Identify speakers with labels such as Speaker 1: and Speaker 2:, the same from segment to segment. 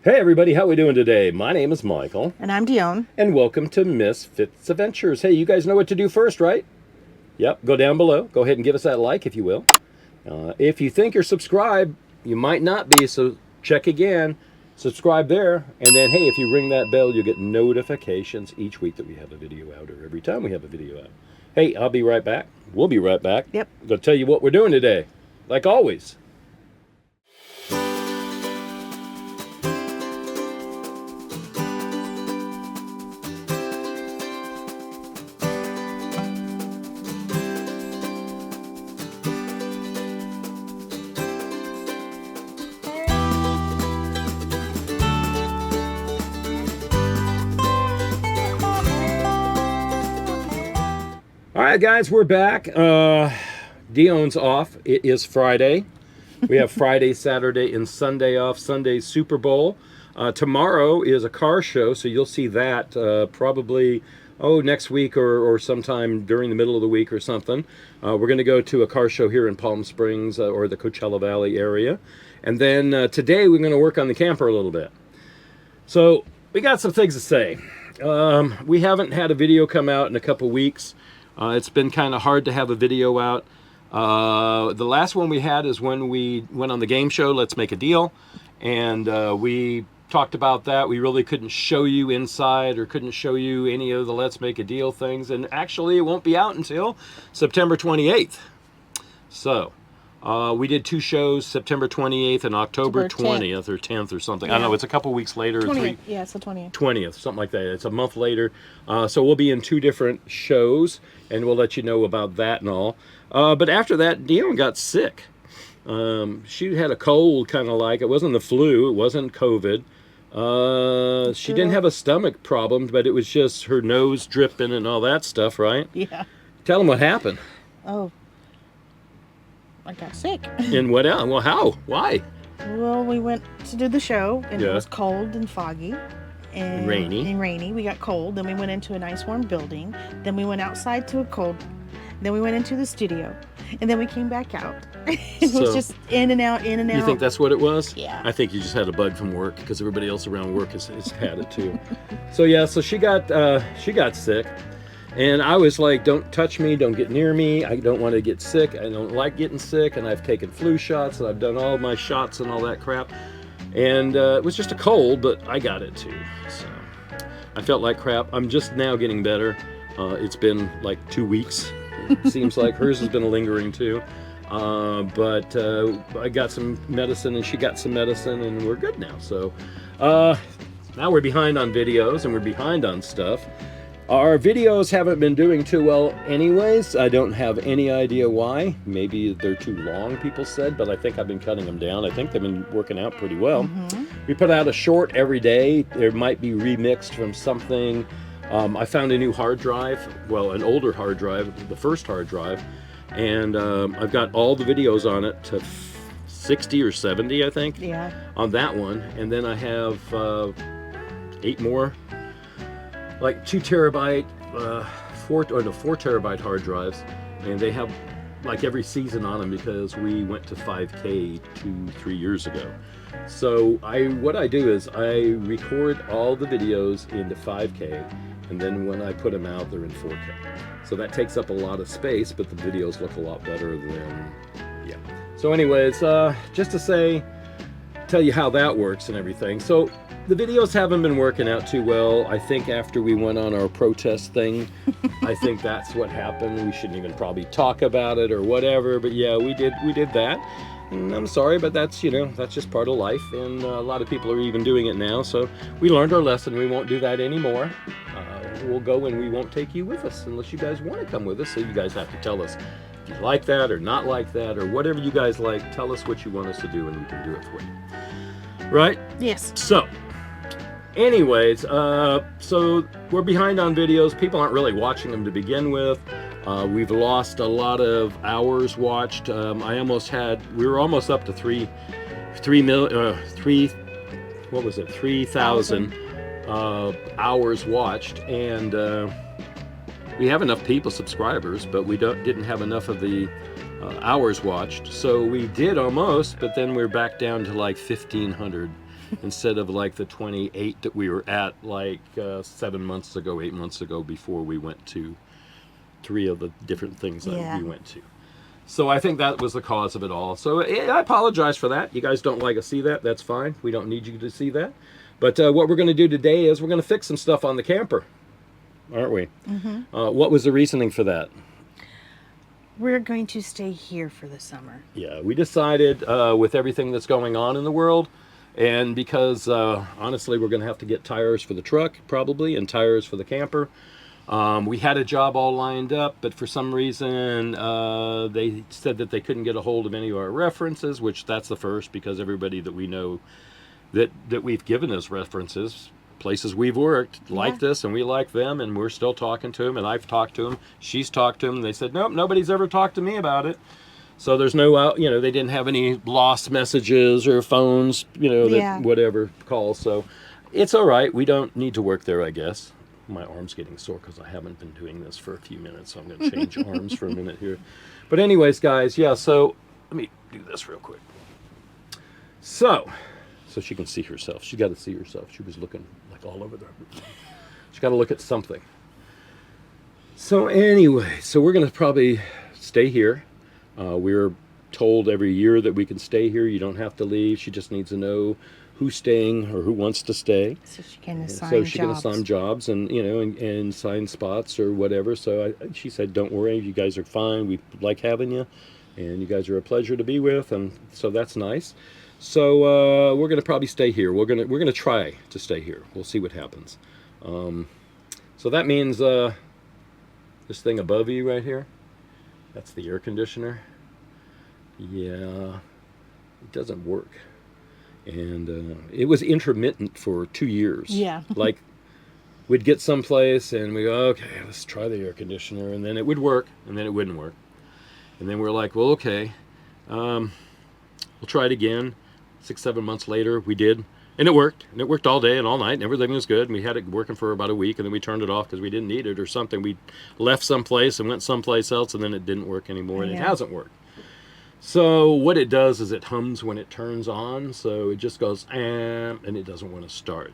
Speaker 1: Hey everybody, how we doing today? My name is Michael.
Speaker 2: And I'm Dione.
Speaker 1: And welcome to Miss FITZ'S Adventures. Hey, you guys know what to do first, right? Yep, go down below. Go ahead and give us that like if you will. If you think you're subscribed, you might not be, so check again. Subscribe there. And then, hey, if you ring that bell, you'll get notifications each week that we have a video out, or every time we have a video out. Hey, I'll be right back. We'll be right back.
Speaker 2: Yep.
Speaker 1: I'm going to tell you what we're doing today, like always. All right, guys, we're back. Dion's off. It is Friday. We have Friday, Saturday, and Sunday off. Sunday's Super Bowl. Tomorrow is a car show, so you'll see that probably next week or sometime during the middle of the week or something. We're going to go to a car show here in Palm Springs or the Coachella Valley area. And then today we're going to work on the camper a little bit. So we got some things to say. We haven't had a video come out in a couple weeks. It's been kind of hard to have a video out. The last one we had is when we went on the game show, Let's Make a Deal. And we talked about that. We really couldn't show you inside or couldn't show you any of the Let's Make a Deal things. And actually, it won't be out until September 28th. So we did two shows, September 28th and October 20th or 10th or something. Yeah. I don't know, it's a couple weeks later.
Speaker 2: 20th. Yeah, it's the 20th.
Speaker 1: 20th, something like that. It's a month later. So we'll be in two different shows, and we'll let you know about that and all. But after that, Dione got sick. She had a cold, kind of like. It wasn't the flu. It wasn't COVID. She didn't have a stomach problem, but it was just her nose dripping and all that stuff, right?
Speaker 2: Yeah.
Speaker 1: Tell them what happened.
Speaker 2: Oh. I got sick.
Speaker 1: And what else? Well, how? Why?
Speaker 2: Well, we went to do the show, and
Speaker 1: Yeah.
Speaker 2: it was cold and foggy. And rainy. We got cold. Then we went into a nice warm building. Then we went outside to a cold. Then we went into the studio. And then we came back out. It was just in and out, in and out.
Speaker 1: You think that's what it was?
Speaker 2: Yeah.
Speaker 1: I think you just had a bug from work because everybody else around work has had it too. So she got sick. And I was like, don't touch me, don't get near me. I don't want to get sick. I don't like getting sick. And I've taken flu shots and I've done all my shots and all that crap. And it was just a cold, but I got it too. So I felt like crap. I'm just now getting better. It's been like 2 weeks. It seems like hers has been lingering too. But I got some medicine and she got some medicine and we're good now. So now we're behind on videos and we're behind on stuff. Our videos haven't been doing too well anyways. I don't have any idea why. Maybe they're too long, people said, but I think I've been cutting them down. I think they've been working out pretty well. Mm-hmm. We put out a short every day. There might be remixed from something. I found a new hard drive, well, an older hard drive, the first hard drive, and I've got all the videos on it to 60 or 70, I think, on that one. And then I have 8 more. Like 2 terabyte, 4 terabyte hard drives, and they have like every season on them because we went to 5K 2-3 years ago. So what I do is I record all the videos into 5K, and then when I put them out, they're in 4K. So that takes up a lot of space, but the videos look a lot better than, yeah. So anyways, just to tell you how that works and everything. So the videos haven't been working out too well. I think after we went on our protest thing, I think that's what happened. We shouldn't even probably talk about it or whatever, but yeah, we did that. And I'm sorry, but that's just part of life, and a lot of people are even doing it now. So we learned our lesson. We won't do that anymore. We'll go, and we won't take you with us unless you guys want to come with us. So you guys have to tell us if you like that or not like that or whatever you guys like. Tell us what you want us to do, and we can do it for you. Right?
Speaker 2: Yes.
Speaker 1: So anyways, so we're behind on videos. People aren't really watching them to begin with. We've lost a lot of hours watched. We were almost up to 3,000 hours watched, and we have enough subscribers, but we didn't have enough of the hours watched. So we did almost, but then we're back down to like 1,500 instead of like the 28 that we were at like 7 months ago, 8 months ago, before we went to 3 of the different things that we went to. So I think that was the cause of it all. So I apologize for that. You guys don't like to see that. That's fine. We don't need you to see that. But what we're going to do today is we're going to fix some stuff on the camper, aren't we? What was the reasoning for that?
Speaker 2: We're going to stay here for the summer.
Speaker 1: Yeah, we decided with everything that's going on in the world, and because honestly we're going to have to get tires for the truck probably and tires for the camper. We had a job all lined up, but for some reason they said that they couldn't get a hold of any of our references, which that's the first, because everybody that we know that we've given as references, places we've worked, liked us, and we like them, and we're still talking to them, and I've talked to them, she's talked to them, and they said, nope, nobody's ever talked to me about it. So there's no, they didn't have any lost messages or phones, that whatever calls. So it's all right. We don't need to work there, I guess. My arm's getting sore because I haven't been doing this for a few minutes, so I'm going to change arms for a minute here. But anyways, guys, yeah, so let me do this real quick. So she can see herself. She got to see herself. She was looking like all over there. She got to look at something. So anyway, so we're going to probably stay here. We're told every year that we can stay here. You don't have to leave. She just needs to know who's staying or who wants to stay. So she can assign jobs and, and sign spots or whatever. So she said, don't worry, you guys are fine. We like having you, and you guys are a pleasure to be with. And so that's nice. So we're going to probably stay here. We're going to try to stay here. We'll see what happens. So that means this thing above you right here, that's the air conditioner. Yeah, it doesn't work. And it was intermittent for 2 years. Yeah. Like, we'd get someplace and we go, okay, let's try the air conditioner. And then it would work, and then it wouldn't work. And then we're like, well, okay, we'll try it again. 6-7 months later, we did. And it worked. And it worked all day and all night, and everything was good. And we had it working for about a week, and then we turned it off because we didn't need it or something. We left someplace and went someplace else, and then it didn't work anymore, and it hasn't worked. So what it does is it hums when it turns on, so it just goes, and it doesn't want to start.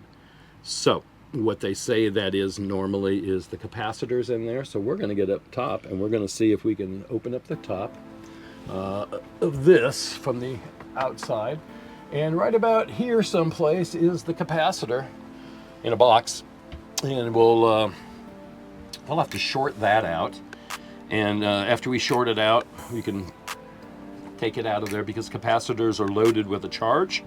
Speaker 1: So what they say that is normally is the capacitors in there. So we're going to get up top, and we're going to see if we can open up the top of this from the outside. And right about here someplace is the capacitor in a box. And we'll have to short that out. And after we short it out, we can take it out of there, because capacitors are loaded with a charge,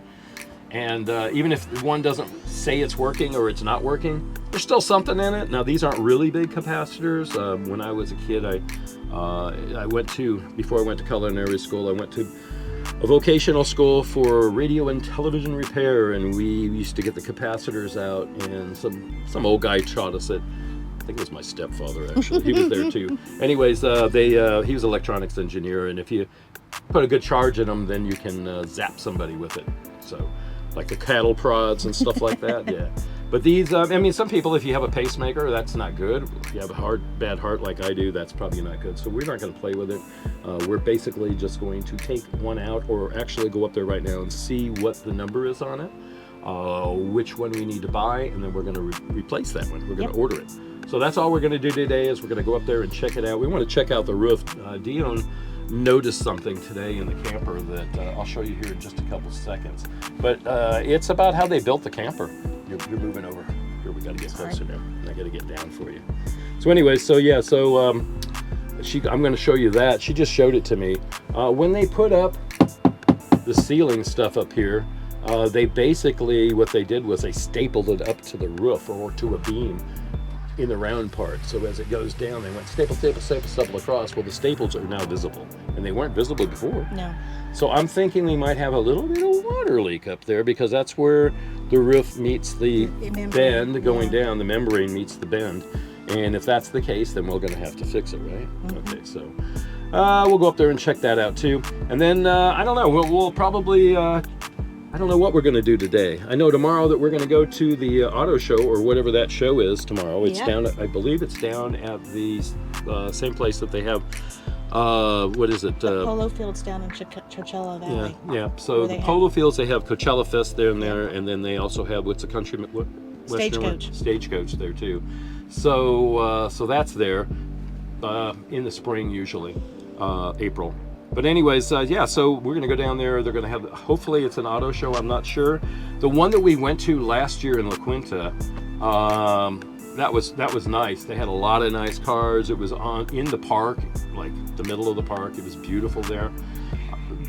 Speaker 1: and even if one doesn't say it's working or it's not working, there's still something in it. Now, these aren't really big capacitors. When I was a kid, I went to, before I went to culinary school, I went to a vocational school for radio and television repair, and we used to get the capacitors out, and some old guy taught us it. I think it was my stepfather, actually. He was there too. Anyways, he was an electronics engineer, and if you put a good charge in them, then you can zap somebody with it. So, like the cattle prods and stuff like that, yeah. But these, some people, if you have a pacemaker, that's not good. If you have a bad heart like I do, that's probably not good. So we're not going to play with it. We're basically just going to take one out, or actually go up there right now and see what the number is on it, which one we need to buy, and then we're going to replace that one. We're going to order it. So that's all we're going to do today, is we're going to go up there and check it out. We want to check out the roof. Dione noticed something today in the camper that I'll show you here in just a couple seconds. But it's about how they built the camper. You're moving over. Here, we got to get closer now. And I got to get down for you. So anyway, I'm going to show you that. She just showed it to me. When they put up the ceiling stuff up here, they basically, what they did was they stapled it up to the roof or to a beam in the round part. So as it goes down, they went staple across. Well, the staples are now visible, and they weren't visible before. No. So I'm thinking we might have a little bit of water leak up there, because that's where the roof meets the bend going down. The membrane meets the bend. And if that's the case, then we're going to have to fix it, right? Mm-hmm. Okay, so we'll go up there and check that out too. And then, I don't know, we'll probably, I don't know what we're going to do today. I know tomorrow that we're going to go to the auto show, or whatever that show is tomorrow. It's down, I believe it's down at the same place that they have what is it?
Speaker 2: Polo Fields down in Coachella Valley.
Speaker 1: Yeah. So the Polo Fields, they have Coachella Fest there, and then they also have what's a country Stagecoach there too. So so that's there in the spring usually, April. But anyways, yeah. So we're gonna go down there. They're gonna have, hopefully it's an auto show. I'm not sure. The one that we went to last year in La Quinta, that was nice. They had a lot of nice cars. It was in the park, like the middle of the park. It was beautiful there.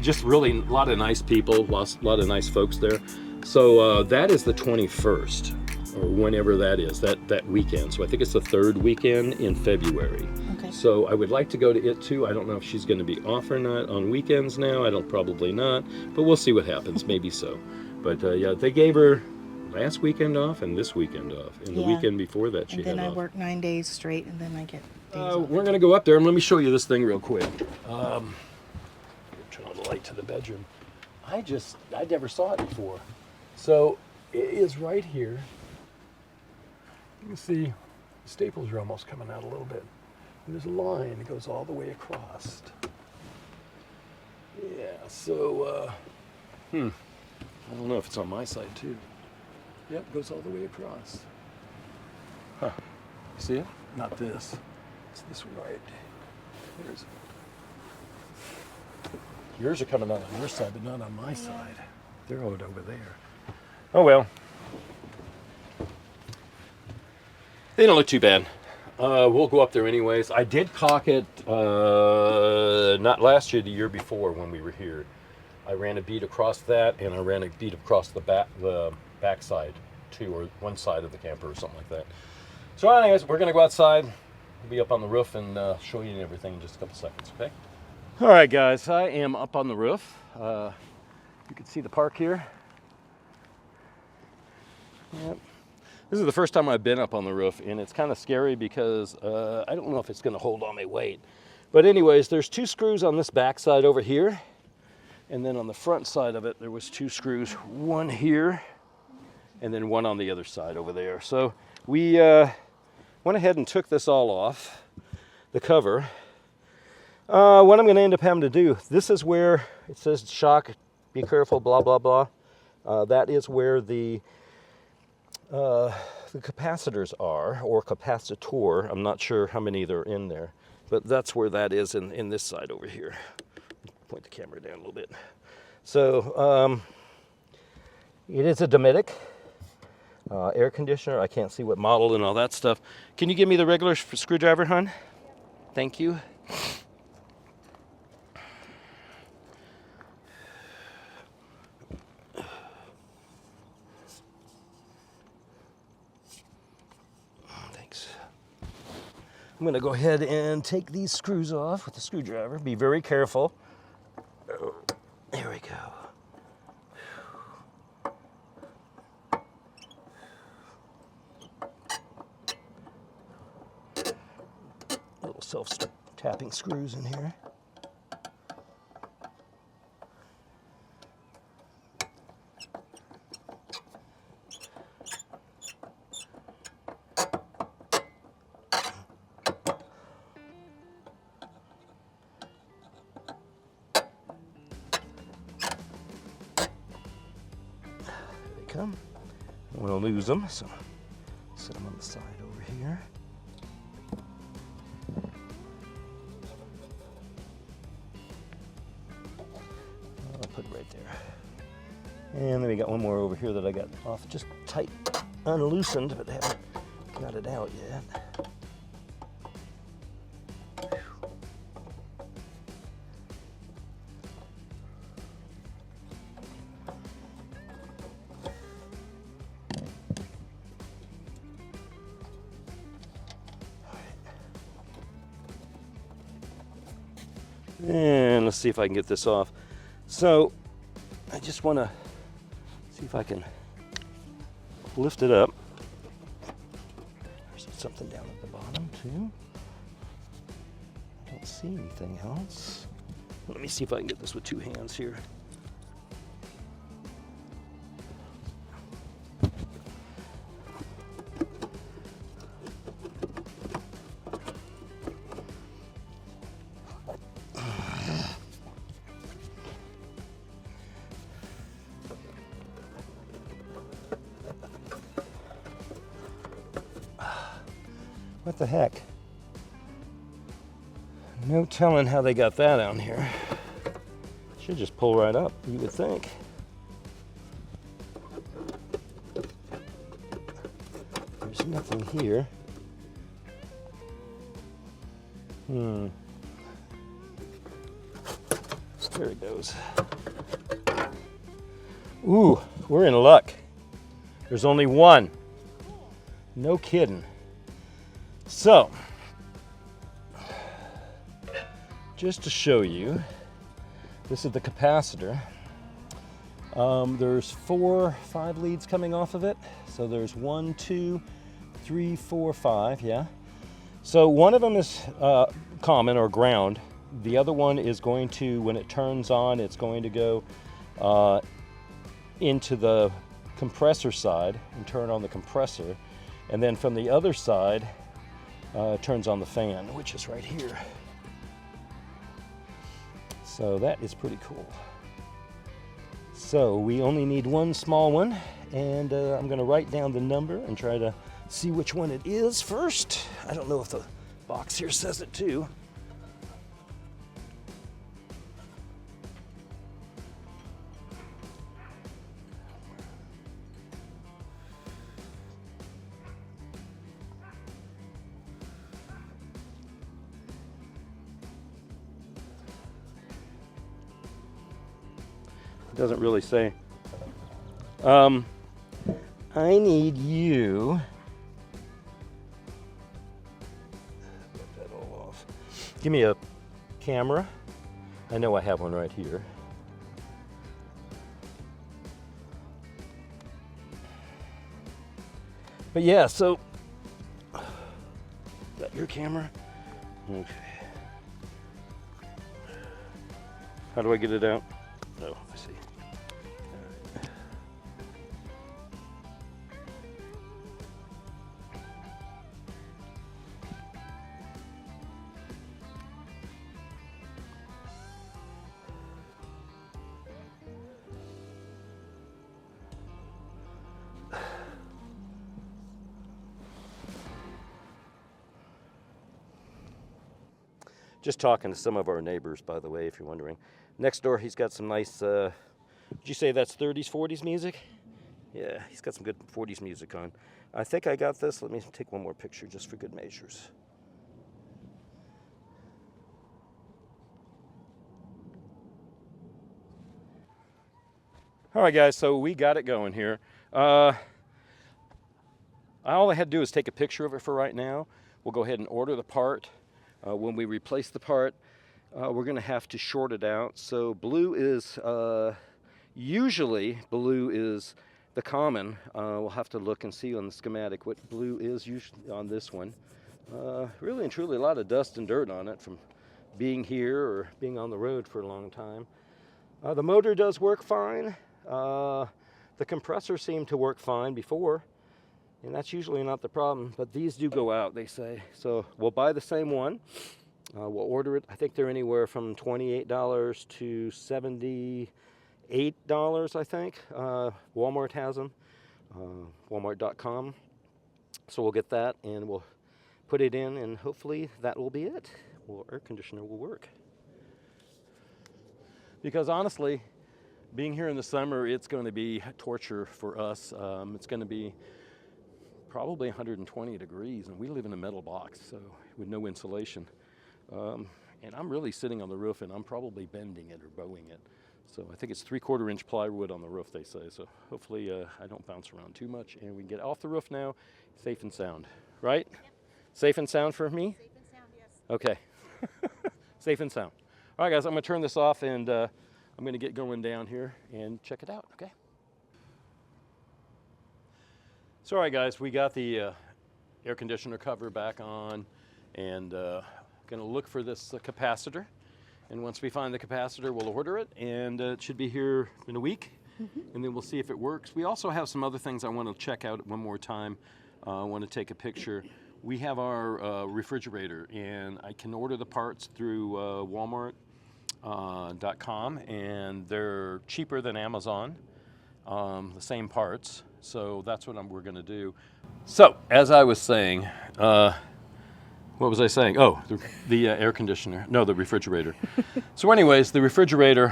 Speaker 1: Just really a lot of nice people, a lot of nice folks there. So that is the 21st, or whenever that is, that weekend. So I think it's the third weekend in February.
Speaker 2: Okay.
Speaker 1: So I would like to go to it too. I don't know if she's going to be off or not on weekends now. I don't, probably not, but we'll see what happens. Maybe so. But yeah, they gave her last weekend off and this weekend off, and the weekend before that she had off.
Speaker 2: And then I work 9 days straight, and then I get days off.
Speaker 1: We're going to go up there and let me show you this thing real quick. Turn on the light to the bedroom. I never saw it before. So it is right here. You can see the staples are almost coming out a little bit. And there's a line that goes all the way across. Yeah, so, I don't know if it's on my side too. Yep, it goes all the way across. Huh. You see it? Not this. It's this one right. There's. Yours are coming out on your side, but not on my side. They're over there. Oh well. They don't look too bad. We'll go up there anyways. I did caulk it, not last year, the year before when we were here. I ran a bead across that, and I ran a bead across the back side too, or one side of the camper or something like that. So anyways, we're gonna go outside. We'll be up on the roof and show you everything in just a couple seconds, okay? All right, guys, I am up on the roof. You can see the park here. Yep. This is the first time I've been up on the roof, and it's kind of scary because I don't know if it's gonna hold all my weight. But anyways, there's 2 screws on this back side over here. And then on the front side of it, there was 2 screws, one here, and then one on the other side over there. So we went ahead and took this all off, the cover. What I'm gonna end up having to do, this is where it says shock, be careful, blah, blah, blah. That is where the capacitors are, or capacitor. I'm not sure how many there are in there, but that's where that is in this side over here. Point the camera down a little bit. So it is a Nomadic air conditioner. I can't see what model and all that stuff. Can you give me the regular screwdriver, hon? Thank you. Thanks. I'm going to go ahead and take these screws off with the screwdriver. Be very careful. Oh, there we go. Little self-tapping screws in here. Come. I want to lose them, so set them on the side over here. I'll put it right there. And then we got one more over here that I got off just tight, unloosened, but haven't got it out yet. And let's see if I can get this off. So I just want to see if I can lift it up. There's something down at the bottom too. I don't see anything else. Let me see if I can get this with 2 hands here. What the heck? No telling how they got that out here. Should just pull right up, you would think. There's nothing here. There it goes. Ooh, we're in luck. There's only one. No kidding. So, just to show you, this is the capacitor. There's 5 leads coming off of it. So there's 1, 2, 3, 4, 5, yeah. So one of them is common or ground. The other one is going to, when it turns on, it's going to go into the compressor side and turn on the compressor. And then from the other side, it turns on the fan, which is right here. So that is pretty cool. So we only need one small one, and I'm going to write down the number and try to see which one it is first. I don't know if the box here says it too. Doesn't really say. I need you. Get that all off. Give me a camera. I know I have one right here. But yeah, so is that your camera? Okay. How do I get it out? Oh, I see. Just talking to some of our neighbors, by the way, if you're wondering. Next door, he's got some nice, would you say that's 30s, 40s music? Yeah, he's got some good 40s music on. I think I got this. Let me take one more picture just for good measures. All right, guys, so we got it going here. All I had to do is take a picture of it for right now. We'll go ahead and order the part. When we replace the part, we're going to have to short it out. So blue is, usually blue is the common. We'll have to look and see on the schematic what blue is usually on this one. Really and truly a lot of dust and dirt on it from being here or being on the road for a long time. The motor does work fine. The compressor seemed to work fine before. And that's usually not the problem, but these do go out, they say. So we'll buy the same one. We'll order it. I think they're anywhere from $28 to $78, I think. Walmart has them, walmart.com. So we'll get that and we'll put it in, and hopefully that will be it. Well, air conditioner will work. Because honestly, being here in the summer, it's going to be torture for us. It's going to be probably 120 degrees, and we live in a metal box, so with no insulation. And I'm really sitting on the roof, and I'm probably bending it or bowing it. So I think it's 3/4 inch plywood on the roof, they say. So hopefully I don't bounce around too much, and we can get off the roof now, safe and sound, right? Yep. Safe and sound for me? Safe and sound, yes. Okay. Safe and sound. All right, guys, I'm gonna turn this off, and I'm gonna get going down here and check it out, okay? So all right, guys, we got the air conditioner cover back on, and gonna look for this capacitor. And once we find the capacitor, we'll order it, and it should be here in a week, and then we'll see if it works. We also have some other things I want to check out one more time. I want to take a picture. We have our refrigerator, and I can order the parts through Walmart.com, and they're cheaper than Amazon, the same parts. So that's what we're going to do. So as I was saying, what was I saying? Oh, the air conditioner. No, the refrigerator. So anyways, the refrigerator,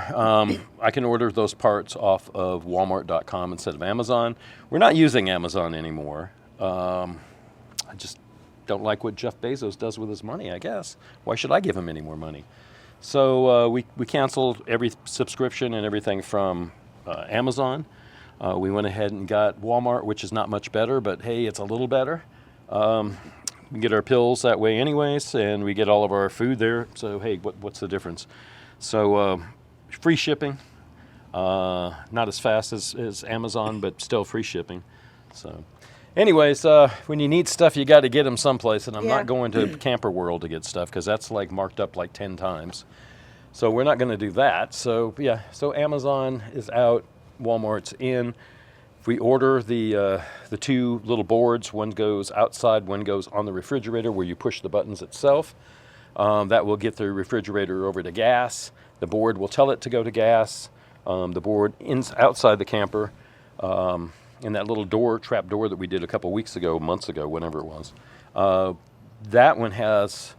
Speaker 1: I can order those parts off of Walmart.com instead of Amazon. We're not using Amazon anymore. I just don't like what Jeff Bezos does with his money, I guess. Why should I give him any more money? So we canceled every subscription and everything from Amazon. We went ahead and got Walmart, which is not much better, but hey, it's a little better. We get our pills that way anyways, and we get all of our food there. So hey, what's the difference? So free shipping, not as fast as Amazon, but still free shipping. So anyways, when you need stuff, you got to get them someplace, and I'm not going to Camper World to get stuff because that's like marked up like 10 times. So we're not going to do that. So yeah, so Amazon is out, Walmart's in. If we order the two little boards, one goes outside, one goes on the refrigerator where you push the buttons itself. That will get the refrigerator over to gas. The board will tell it to go to gas. The board outside the camper, and that little door, trap door that we did a couple weeks ago, months ago, whenever it was, that one has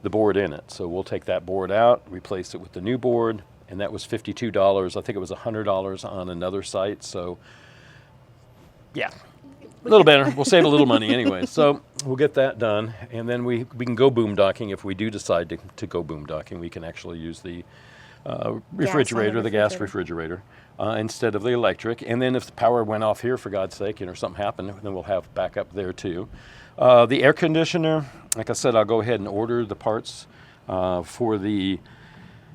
Speaker 1: the board in it. So we'll take that board out, replace it with the new board, and that was $52. I think it was $100 on another site. So yeah, a little better. We'll save a little money anyway. So we'll get that done, and then we can go boondocking. If we do decide to go boondocking, we can actually use the refrigerator, the gas refrigerator, instead of the electric. And then if the power went off here, for God's sake, or something happened, then we'll have backup there too. The air conditioner, like I said, I'll go ahead and order the parts for the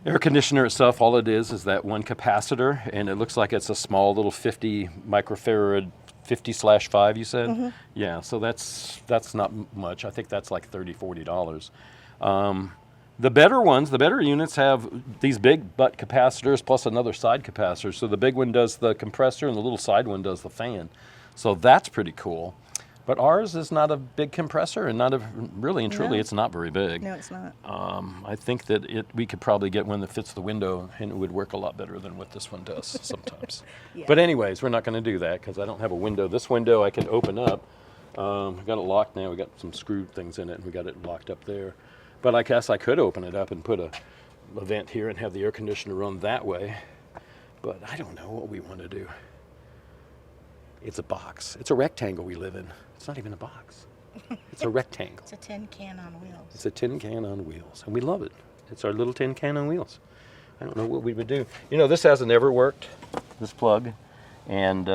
Speaker 1: air conditioner itself. All it is that one capacitor, and it looks like it's a small little 50 microfarad 50/5, you said? Mm-hmm. Yeah, so that's not much. I think that's like $30-$40. The better ones, the better units have these big butt capacitors plus another side capacitor. So the big one does the compressor and the little side one does the fan. So that's pretty cool. But ours is not a big compressor, and really and truly, it's not very big.
Speaker 2: No, it's not.
Speaker 1: I think that we could probably get one that fits the window, and it would work a lot better than what this one does sometimes. Yeah. But anyways, we're not going to do that because I don't have a window. This window I can open up. We got it locked now. We got some screw things in it, and we got it locked up there. But I guess I could open it up and put a vent here and have the air conditioner run that way. But I don't know what we want to do. It's a box. It's a rectangle we live in. It's not even a box. It's a rectangle.
Speaker 2: It's a tin can on wheels.
Speaker 1: It's a tin can on wheels, and we love it. It's our little tin can on wheels. I don't know what we would do. You know, this hasn't ever worked, this plug, and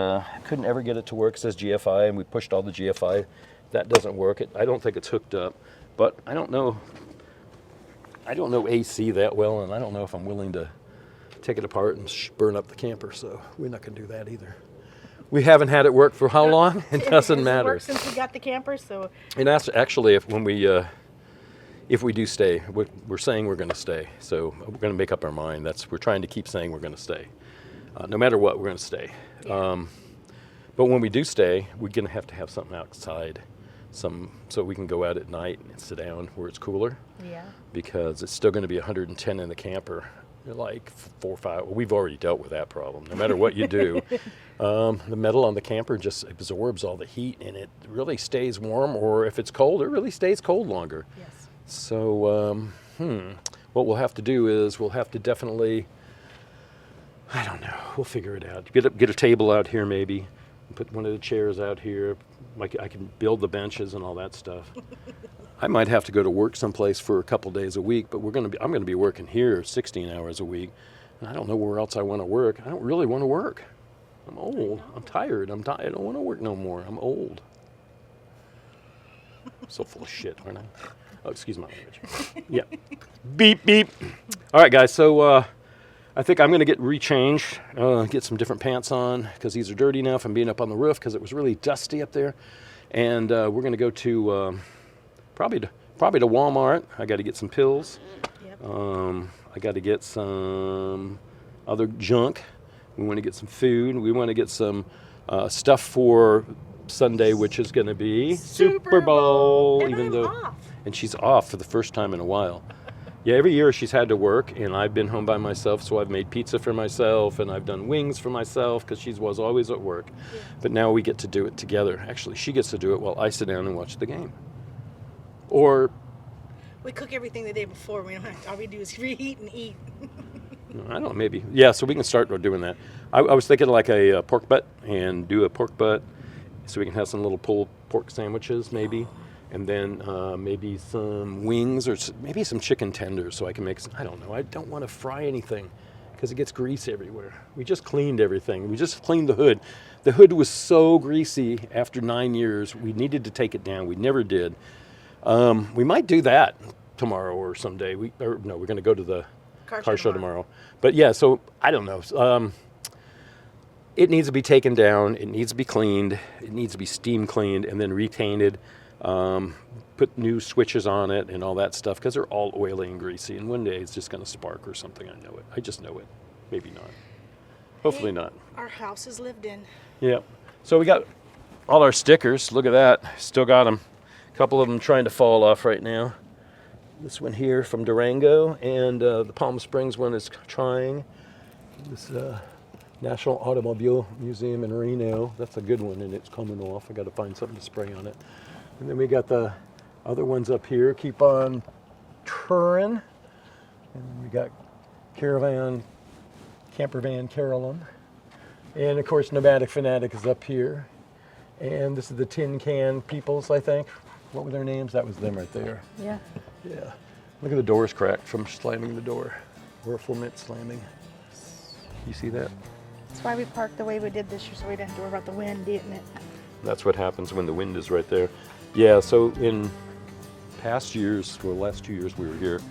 Speaker 1: couldn't ever get it to work. It says GFI, and we pushed all the GFI. That doesn't work. I don't think it's hooked up, but I don't know AC that well, and I don't know if I'm willing to take it apart and burn up the camper, so we're not going to do that either. We haven't had it work for how long? It doesn't matter.
Speaker 2: It's worked since we got the camper, so.
Speaker 1: And that's actually if we do stay, we're saying we're going to stay. So we're going to make up our mind. We're trying to keep saying we're going to stay. No matter what, we're going to stay.
Speaker 2: Yeah.
Speaker 1: But when we do stay, we're going to have something outside, so we can go out at night and sit down where it's cooler.
Speaker 2: Yeah. Because
Speaker 1: it's still going to be 110 in the camper. Like 4 or 5. Well, we've already dealt with that problem. No matter what you do, the metal on the camper just absorbs all the heat, and it really stays warm. Or if it's cold, it really stays cold longer.
Speaker 2: Yes.
Speaker 1: So, what we'll have to do is we'll have to definitely, I don't know, we'll figure it out. Get a table out here maybe, put one of the chairs out here. Like I can build the benches and all that stuff. I might have to go to work someplace for a couple days a week, but I'm going to be working here 16 hours a week, and I don't know where else I want to work. I don't really want to work. I'm old. I'm tired. I don't want to work no more. I'm old. I'm so full of shit, aren't I? Oh, excuse my language. Yeah. Beep, beep. All right, guys, so I think I'm going to get rechanged, get some different pants on, because these are dirty now from being up on the roof, because it was really dusty up there. And we're going to go to... Probably to Walmart. I got to get some pills. Yep. I got to get some other junk. We want to get some food. We want to get some stuff for Sunday, which is going to be Super Bowl. And she's off for the first time in a while. Yeah, every year she's had to work, and I've been home by myself, so I've made pizza for myself, and I've done wings for myself because she was always at work. Yeah. But now we get to do it together. Actually, she gets to do it while I sit down and watch the game. Or
Speaker 2: We cook everything the day before. We don't have all we do is reheat and eat.
Speaker 1: I don't know, maybe. Yeah, so we can start doing that. I was thinking like a pork butt and do a pork butt so we can have some little pulled pork sandwiches maybe. And then maybe some wings or maybe some chicken tenders so I can make some, I don't know. I don't want to fry anything because it gets grease everywhere. We just cleaned everything. We just cleaned the hood. The hood was so greasy after 9 years. We needed to take it down. We never did. We might do that tomorrow or someday. We're going to go to the car show tomorrow. But yeah, so I don't know. It needs to be taken down. It needs to be cleaned. It needs to be steam cleaned and then repainted. Put new switches on it and all that stuff because they're all oily and greasy. And one day it's just going to spark or something. I know it. I just know it. Maybe not. Hopefully not.
Speaker 2: Our house is lived in.
Speaker 1: Yeah. So we got all our stickers. Look at that. Still got them. A couple of them trying to fall off right now. This one here from Durango, and the Palm Springs one is trying. This National Automobile Museum in Reno. That's a good one, and it's coming off. I got to find something to spray on it. And then we got the other ones up here. Keep on Turin. And we got Camper Van Carolyn. And of course, Nomadic Fanatic is up here. And this is the Tin Can Peoples, I think. What were their names? That was them right there.
Speaker 2: Yeah.
Speaker 1: Yeah. Look at the doors cracked from slamming the door. Whirlpool slamming. You see that?
Speaker 2: That's why we parked the way we did this year, so we didn't have to worry about the wind, didn't it?
Speaker 1: That's what happens when the wind is right there. Yeah, so in past years, well, last 2 years we were here,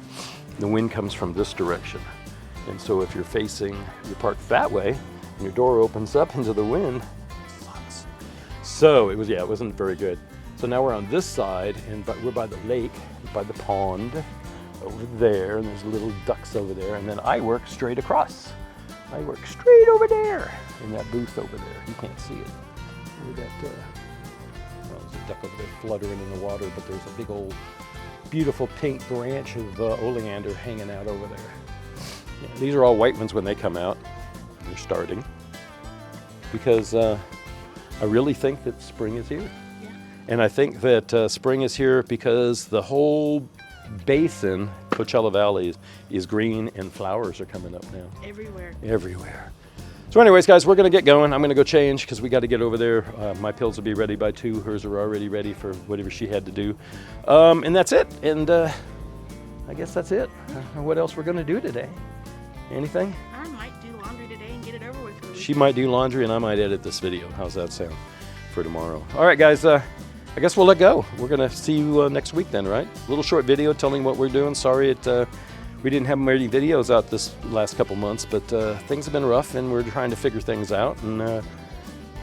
Speaker 1: the wind comes from this direction. And so if you're parked that way, and your door opens up into the wind, it sucks. So it wasn't very good. So now we're on this side, and we're by the lake, by the pond, over there, and there's little ducks over there, and then I work straight across. I work straight over there, in that booth over there. You can't see it. Look at that, there's a duck over there fluttering in the water, but there's a big old, beautiful pink branch of oleander hanging out over there. Yeah, these are all white ones when they come out. They're starting. Because I really think that spring is here.
Speaker 2: Yeah.
Speaker 1: And I think that spring is here because the whole basin, Coachella Valley, is green and flowers are coming up now. Everywhere. So anyways, guys, we're going to get going. I'm going to go change because we got to get over there. My pills will be ready by 2. Hers are already ready for whatever she had to do. And that's it. And I guess that's it. What else we're going to do today? Anything?
Speaker 2: I might do laundry today and get it over with.
Speaker 1: She might do laundry and I might edit this video. How's that sound for tomorrow? All right, guys. I guess we'll let go. We're going to see you next week then, right? A little short video telling what we're doing. Sorry we didn't have many videos out this last couple months, but things have been rough and we're trying to figure things out and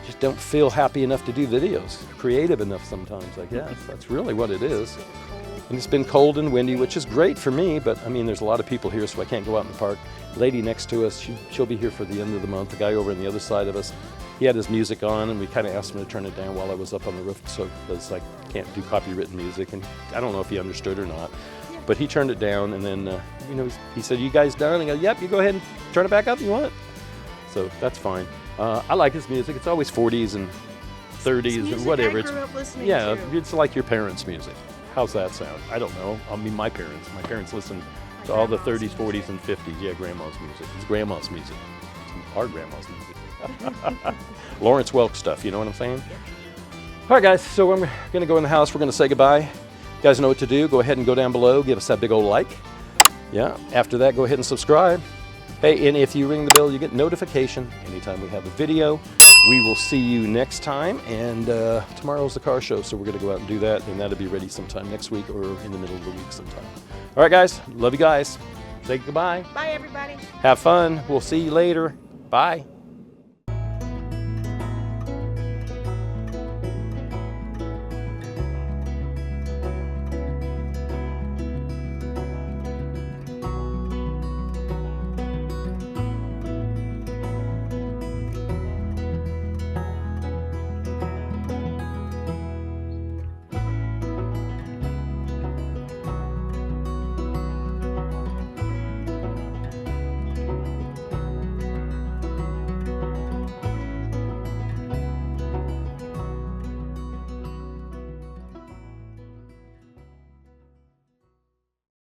Speaker 1: just don't feel happy enough to do videos. Creative enough sometimes, I guess. That's really what it is. And it's been cold and windy, which is great for me, but I mean, there's a lot of people here, so I can't go out in the park. Lady next to us, she'll be here for the end of the month. The guy over on the other side of us, he had his music on, and we kind of asked him to turn it down while I was up on the roof, so it's like, can't do copywritten music, and I don't know if he understood or not. But he turned it down, and then, he said, "You guys done?" I go, "Yep, you go ahead and turn it back up if you want." So that's fine. I like his music. It's always 40s and 30s and whatever. It's like your parents' music. How's that sound? I don't know. I mean, my parents listen to all the 30s, 40s, and 50s. Yeah, grandma's music. It's grandma's music. It's our grandma's music. Lawrence Welk stuff, you know what I'm saying? Yeah. All right, guys, so we're going to go in the house. We're going to say goodbye. You guys know what to do. Go ahead and go down below. Give us that big old like. Yeah, after that, go ahead and subscribe. Hey, and if you ring the bell, you get notification anytime we have a video. We will see you next time, and tomorrow's the car show, so we're going to go out and do that, and that'll be ready sometime next week or in the middle of the week sometime. All right, guys, love you guys. Say goodbye.
Speaker 2: Bye, everybody.
Speaker 1: Have fun. We'll see you later. Bye.